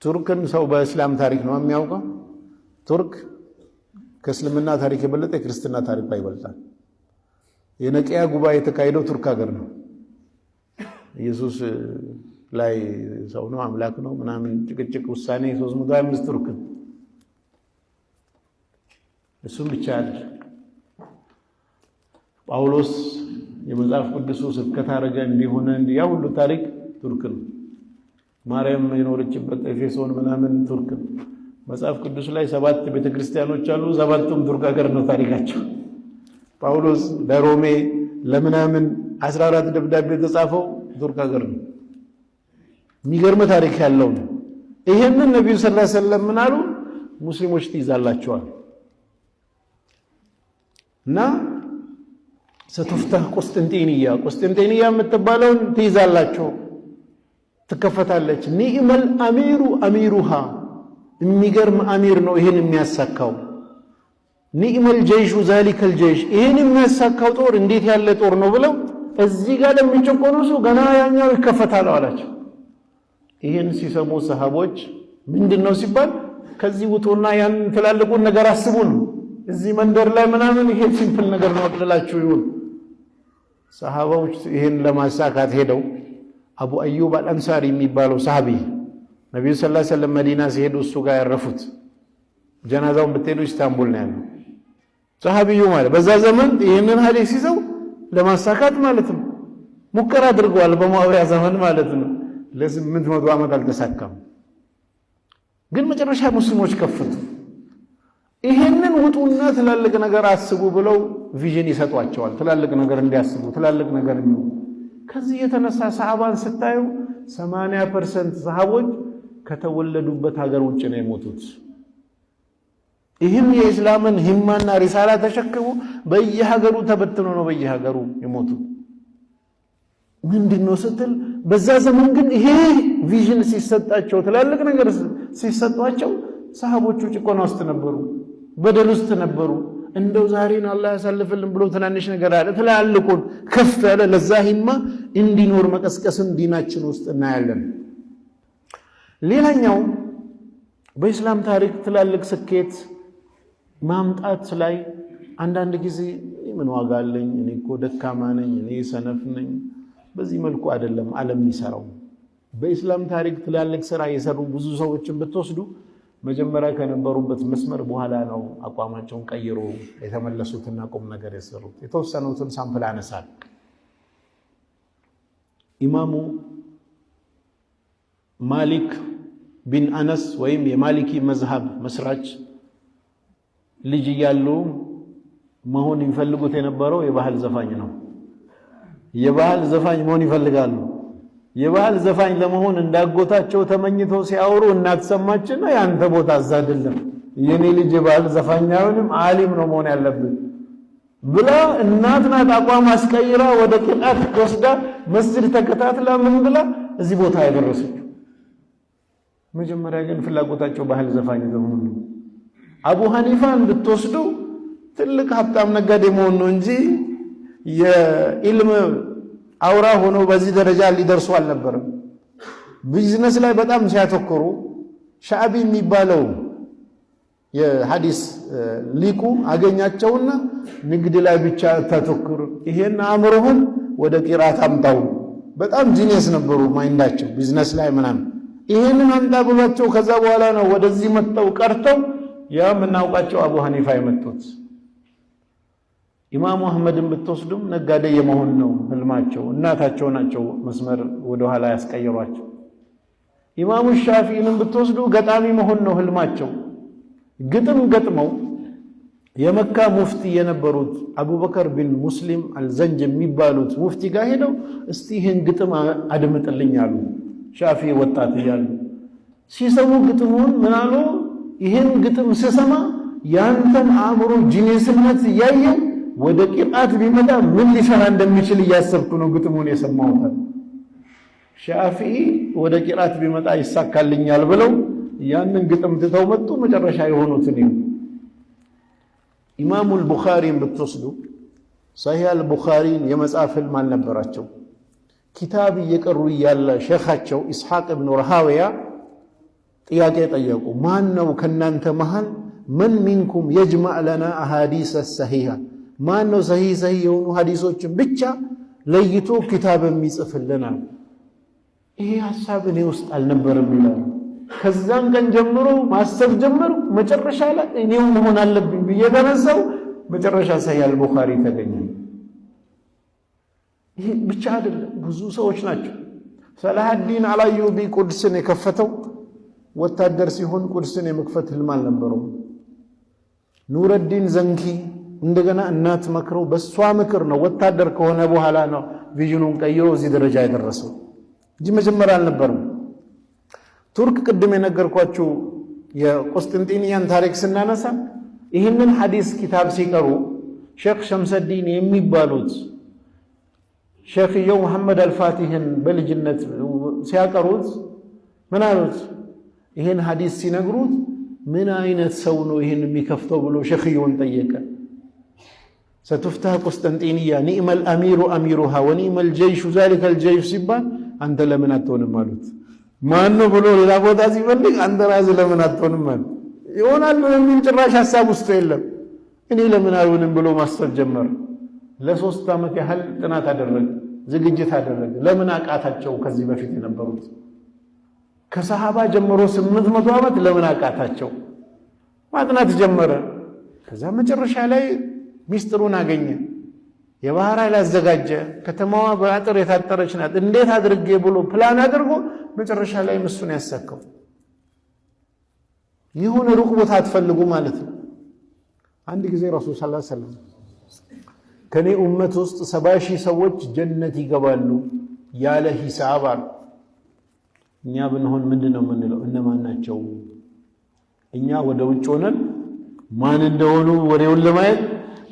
ቱርክን ሰው በእስላም ታሪክ ነው የሚያውቀው። ቱርክ ከእስልምና ታሪክ የበለጠ የክርስትና ታሪክ ይበልጣል። የነቂያ ጉባኤ የተካሄደው ቱርክ ሀገር ነው። ኢየሱስ ላይ ሰው ነው አምላክ ነው ምናምን ጭቅጭቅ ውሳኔ 325 ቱርክ እሱም ብቻ አይደል። ጳውሎስ የመጽሐፍ ቅዱስ ስብከት አረገ እንዲሆነ ያ ሁሉ ታሪክ ቱርክ ነው። ማርያም የኖረችበት ኤፌሶን ምናምን ቱርክ ነው። መጽሐፍ ቅዱስ ላይ 7 ቤተክርስቲያኖች አሉ። 7ቱም ቱርክ ሀገር ነው ታሪካቸው። ጳውሎስ ለሮሜ ለምናምን 14 ደብዳቤ የተጻፈው ቱርክ ሀገር ነው። የሚገርም ታሪክ ያለው ነው። ይሄንን ነብዩ ሰለላሁ ዐለይሂ ወሰለም ምን አሉ? ሙስሊሞች ትይዛላችኋል እና ستفتح ቁስጥንጤንያ የምትባለውን ትይዛላችሁ ትከፈታለች። ኒዕመል አሚሩ አሚሩሃ የሚገርም አሚር ነው ይሄን የሚያሳካው። ኒዕመል ጀይሹ ዛሊከል ጀይሽ ይሄን የሚያሳካው ጦር እንዴት ያለ ጦር ነው ብለው እዚህ ጋር ለሚጨቆኑ ሰው ገና ያኛው ይከፈታል አላቸው። ይሄን ሲሰሙ ሰሃቦች ምንድነው ሲባል ከዚህ ውጡና ያን ትላልቁን ነገር አስቡን እዚህ መንደር ላይ ምናምን ይሄ ሲምፕል ነገር ነው አጥላላችሁ ይሁን። ሰሃባዎች ይሄን ለማሳካት ሄደው አቡ አዩብ አልአንሳሪ የሚባለው ሰሃቢ ነብዩ ሰለላሁ ዐለይሂ ወሰለም መዲና ሲሄዱ እሱ ጋር ያረፉት ጀናዛውን ብትሄዱ ኢስታንቡል ነው ያለው ሰሃቢዩ ማለት በዛ ዘመን ይሄንን ሐዲስ ይዘው ለማሳካት ማለት ነው ሙከራ አድርገዋል። በሙአዊያ ዘመን ማለት ነው ለ800 ዓመት አልተሳካም። ግን መጨረሻ ሙስሊሞች ከፈቱ። ይሄንን ውጡና ትላልቅ ነገር አስቡ ብለው ቪዥን ይሰጧቸዋል። ትላልቅ ነገር እንዲያስቡ ትላልቅ ነገር ነው። ከዚህ የተነሳ ሰሃባን ስታዩ 80% ሰሃቦች ከተወለዱበት ሀገር ውጭ ነው የሞቱት። ይህም የእስላምን ህማና ሪሳላ ተሸክሙ በየሀገሩ ተበትኖ ነው በየሀገሩ የሞቱት። ምንድነው ስትል በዛ ዘመን ግን ይሄ ቪዥን ሲሰጣቸው ትላልቅ ነገር ሲሰጧቸው ሰሃቦቹ ጭቆና ውስጥ ነበሩ፣ በደል ውስጥ ነበሩ። እንደው ዛሬን አላህ ያሳልፍልን ብሎ ትናንሽ ነገር አለ ትላልቁን ከፍ ያለ ለዛ ሂማ እንዲኖር መቀስቀስን ዲናችን ውስጥ እናያለን። ሌላኛው በእስላም ታሪክ ትላልቅ ስኬት ማምጣት ላይ አንዳንድ ጊዜ ምን ዋጋ አለኝ እኔ እኮ ደካማ ነኝ እኔ ሰነፍ ነኝ በዚህ መልኩ አይደለም ዓለም የሚሰራው። በእስላም ታሪክ ትላልቅ ስራ የሰሩ ብዙ ሰዎችን ብትወስዱ መጀመሪያ ከነበሩበት መስመር በኋላ ነው አቋማቸውን ቀይሮ የተመለሱትና ቁም ነገር የሰሩት። የተወሰኑትን ሳምፕል አነሳል። ኢማሙ ማሊክ ቢን አነስ ወይም የማሊኪ መዝሃብ መስራች ልጅ እያሉ መሆን ይፈልጉት የነበረው የባህል ዘፋኝ ነው። የባህል ዘፋኝ መሆን ይፈልጋሉ። የባህል ዘፋኝ ለመሆን እንዳጎታቸው ተመኝተው ሲያወሩ እናት ሰማችና ያንተ ቦታ እዛ አይደለም የኔ ልጅ የባህል ዘፋኝ አይሆንም ዓሊም ነው መሆን ያለበት ብላ እናት ናት አቋም አስቀይራ ወደ ቅጣት ወስዳ መስጂድ ተከታትላ ምን ብላ እዚህ ቦታ ያደረሰችው። መጀመሪያ ግን ፍላጎታቸው ባህል ዘፋኝ ዘመኑ ነው። አቡ ሐኒፋን ብትወስዱ ትልቅ ሀብታም ነጋዴ መሆን ነው እንጂ የኢልም አውራ ሆኖ በዚህ ደረጃ ሊደርሱ አልነበረም። ቢዝነስ ላይ በጣም ሲያተኩሩ ሻዕቢ የሚባለው የሐዲስ ሊቁ አገኛቸውና ንግድ ላይ ብቻ ተተኩር ይሄን አእምሮህን ወደ ቂራት አምጣው። በጣም ጂኒየስ ነበሩ ማይንዳቸው ቢዝነስ ላይ ምናምን ይሄንን አምጣ ብሏቸው ከዛ በኋላ ነው ወደዚህ መጥተው ቀርተው ያ ምናውቃቸው አቡ ሐኒፋ የመጡት። ኢማሙ አህመድን ብትወስዱም ነጋዴ የመሆን ነው ህልማቸው። እናታቸው ናቸው መስመር ወደ ኋላ ያስቀየሯቸው። ኢማሙ ሻፊዒንም ብትወስዱ ገጣሚ መሆን ነው ህልማቸው። ግጥም ገጥመው የመካ ሙፍቲ የነበሩት አቡበከር ቢን ሙስሊም አልዘንጅ የሚባሉት ሙፍቲ ጋር ሄደው እስቲ ይህን ግጥም አድምጥልኝ አሉ። ሻፊዒ ወጣት እያሉ ሲሰሙ ግጥሙን ምን አሉ? ይህን ግጥም ስሰማ ያንተን አእምሮ ጂኒየስነት እያየው ወደ ቂጣት ቢመጣ ምን ሊሰራ እንደሚችል እያሰብኩ ነው ግጥሙን የሰማሁት። ሻፊዒ ወደ ቂጣት ቢመጣ ይሳካልኛል ብለው ያንን ግጥም ትተው መጡ። መጨረሻ የሆኑትን ይሁን ኢማሙል ቡኻሪን ብትወስዱ ሰሂህ አልቡኻሪን የመጻፍ ህልም አልነበራቸው። ኪታብ እየቀሩ እያለ ሼኻቸው ኢስሐቅ ኢብኑ ረሃዊያ ጥያቄ ጠየቁ። ማን ነው ከናንተ መሃል من منكم يجمع لنا أحاديث الصحيحة ማን ነው ሰሂህ የሆኑ ሐዲሶችን ብቻ ለይቶ ኪታብን የሚጽፍልና? ይሄ ሐሳብ እኔ ውስጥ አልነበረም ይላል። ከዛን ቀን ጀምሮ ማሰብ ጀመርኩ። መጨረሻ ላይ እኔው መሆን አለብኝ ብዬ ተነሳው። መጨረሻ ሰሂህ አልቡኻሪ ተገኘ። ይሄ ብቻ አይደለም፣ ብዙ ሰዎች ናቸው። ሰላሐዲን አልአዩቢ ቁድስን የከፈተው ወታደር ሲሆን ቁድስን የመክፈት ህልም አልነበረውም። ኑረዲን ዘንኪ እንደገና እናት መክረው በሷ ምክር ነው ወታደር ከሆነ በኋላ ነው ቪዥኑን ቀይሮ እዚህ ደረጃ የደረሰው እንጂ መጀመሪያ አልነበረም። ቱርክ ቅድም የነገርኳችሁ የቁስጥንጢንያን ታሪክ ስናነሳ ይህንን ሐዲስ ኪታብ ሲቀሩ ሼክ ሸምሰዲን የሚባሉት ሼክየው መሐመድ አልፋቲህን በልጅነት ሲያቀሩት ምን አሉት? ይህን ሐዲስ ሲነግሩት ምን አይነት ሰው ነው ይህን የሚከፍተው ብሎ ሼክየውን ጠየቀ። ستفتح قسطنطينية نعم الأمير أميرها ونعم الجيش ذلك الجيش ሲባል አንተ ለምን አትሆንም አሉት። ማን ነው ብሎ ሌላ ቦታ ሲፈልግ አንተ ራስህ ለምን አትሆንም ማለት ይሆናል ምን ጭራሽ ሐሳብ ውስጥ የለም። እኔ ለምን አልሆንም ብሎ ማሰብ ጀመረ። ለ3 ዓመት ያህል ጥናት አደረገ፣ ዝግጅት አደረገ። ለምን አቃታቸው? ከዚህ በፊት የነበሩት ከሰሃባ ጀምሮ 800 ዓመት ለምን አቃታቸው? ማጥናት ጀመረ። ከዛ መጨረሻ ላይ ሚስጥሩን አገኘ። የባህር ኃይል አዘጋጀ። ከተማዋ በአጥር የታጠረች ናት። እንዴት አድርጌ ብሎ ፕላን አድርጎ መጨረሻ ላይ እሱን ያሳካው። ይሁን ሩቅ ቦታ አትፈልጉ ማለት ነው። አንድ ጊዜ ረሱል ሰለላሁ ዐለይሂ ወሰለም ከኔ ኡመት ውስጥ 70,000 ሰዎች ጀነት ይገባሉ ያለ ሂሳብ አሉ። እኛ ብንሆን ምንድነው የምንለው? እነማን ናቸው? እኛ ወደ ውጭ ሆነን ማን እንደሆኑ ወሬውን ለማየት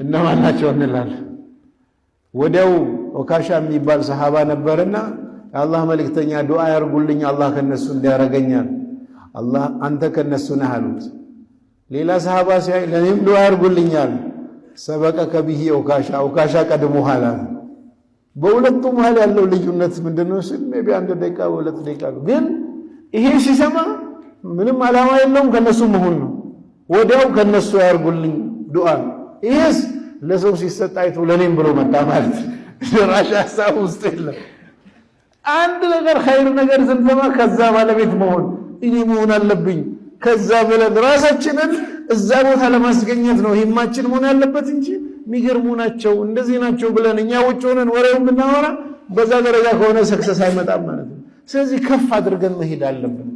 እነማን ናቸው እንላለን። ወዲያው ኦካሻ የሚባል ሰሃባ ነበርና የአላህ መልእክተኛ ዱዓ ያርጉልኝ አላህ ከነሱ እንዲያረገኛል። አላህ አንተ ከነሱ ነህ አሉት። ሌላ ሰሃባ ሲያይ ለኔም ዱዓ ያርጉልኛል። ሰበቀከ ቢሂ ኦካሻ ቀድሞሃል። በሁለቱ መሃል ያለው ልዩነት ምንድነው? ሜቢ 1 ደቂቃ 2 ደቂቃ ግን ይሄ ሲሰማ ምንም ዓላማ የለውም ከነሱ መሆን ነው። ወዲያው ከነሱ ያርጉልኝ ዱዓ። ይሄስ ለሰው ሲሰጥ አይቶ ለኔም ብሎ መጣ ማለት ራሻ ሐሳብ ውስጥ የለም። አንድ ነገር ኸይር ነገር ስንሰማ ከዛ ባለቤት መሆን እኔ መሆን አለብኝ ከዛ ብለን ራሳችንን እዛ ቦታ ለማስገኘት ነው ሂማችን መሆን ያለበት እንጂ የሚገርሙ ናቸው እንደዚህ ናቸው ብለን እኛ ውጭ ሆነን ወሬውን ብናወራ በዛ ደረጃ ከሆነ ሰክሰስ አይመጣም ማለት ነው። ስለዚህ ከፍ አድርገን መሄድ አለብን።